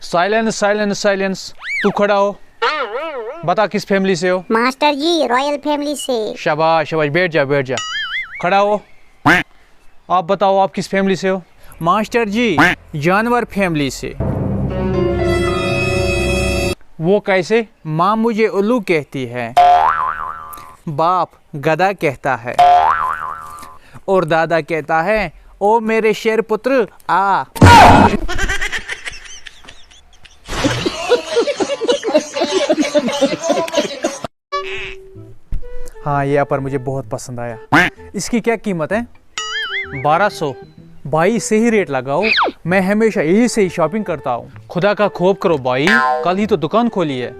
Silence silence silence. तू खड़ा हो, बता किस फैमिली से हो? मास्टर जी रॉयल फैमिली से। शाबाश शाबाश, बैठ जा बैठ जा। खड़ा हो। आप बताओ आप किस फैमिली से हो? मास्टर जी जानवर फैमिली से। वो कैसे? माँ मुझे उल्लू कहती है, बाप गधा कहता है और दादा कहता है ओ मेरे शेर पुत्र आ। हाँ ये पर मुझे बहुत पसंद आया। इसकी क्या कीमत है? 1200। भाई सही रेट लगाओ, मैं हमेशा यही से ही शॉपिंग करता हूँ। खुदा का खौफ करो भाई, कल ही तो दुकान खोली है।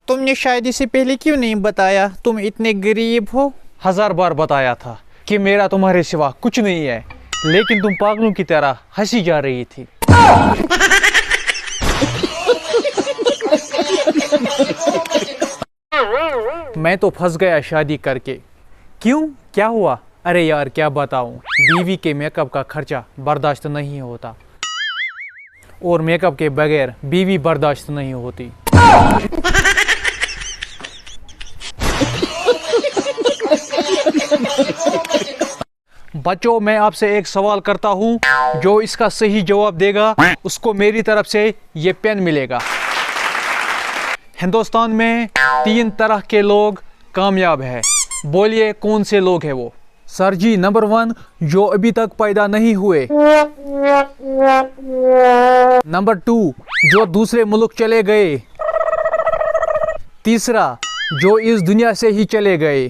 तुमने शायद इससे पहले क्यों नहीं बताया तुम इतने गरीब हो? 1000 बार बताया था कि मेरा तुम्हारे सिवा कुछ नहीं है, लेकिन तुम पागलों की तरह हंसी जा रही थी। मैं तो फंस गया शादी करके। क्यों, क्या हुआ? अरे यार क्या बताऊं, बीवी के मेकअप का खर्चा बर्दाश्त नहीं होता और मेकअप के बगैर बीवी बर्दाश्त नहीं होती। बच्चों मैं आपसे एक सवाल करता हूँ, जो इसका सही जवाब देगा उसको मेरी तरफ से ये पेन मिलेगा। हिंदुस्तान में 3 तरह के लोग कामयाब हैं, बोलिए कौन से लोग हैं वो? सर जी नंबर 1 जो अभी तक पैदा नहीं हुए। नंबर 2 जो दूसरे मुल्क चले गए। तीसरा जो इस दुनिया से ही चले गए।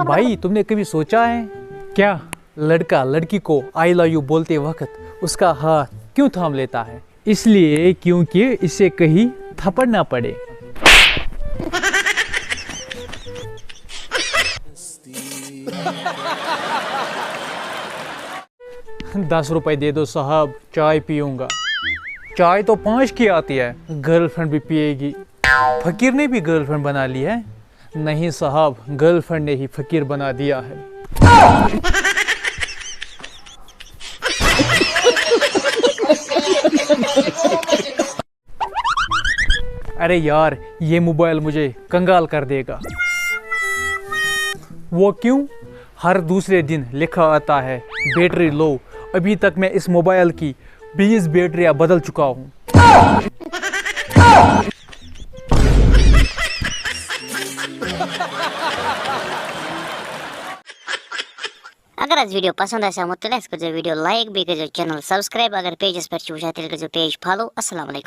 भाई तुमने कभी सोचा है क्या, लड़का लड़की को आई लव यू बोलते वक्त उसका हाथ क्यों थाम लेता है? इसलिए क्योंकि इससे कहीं थप्पड़ ना पड़े। ₹10 दे दो साहब, चाय पीऊंगा। चाय तो 5 की आती है, गर्लफ्रेंड भी पिएगी। फकीर ने भी गर्लफ्रेंड बना ली है? नहीं साहब, गर्लफ्रेंड ने ही फकीर बना दिया है। अरे यार ये मोबाइल मुझे कंगाल कर देगा। वो क्यों? हर दूसरे दिन लिखा आता है बैटरी लो। अभी तक मैं इस मोबाइल की 20 बैटरियां बदल चुका हूँ। अगर आज वीडियो पसंद आया तो लाइक कर दो, वीडियो लाइक भी कर दो, चैनल सब्सक्राइब, अगर पेजेस पर चूजा तो पेज फॉलो। अस्सलाम वालेकुम।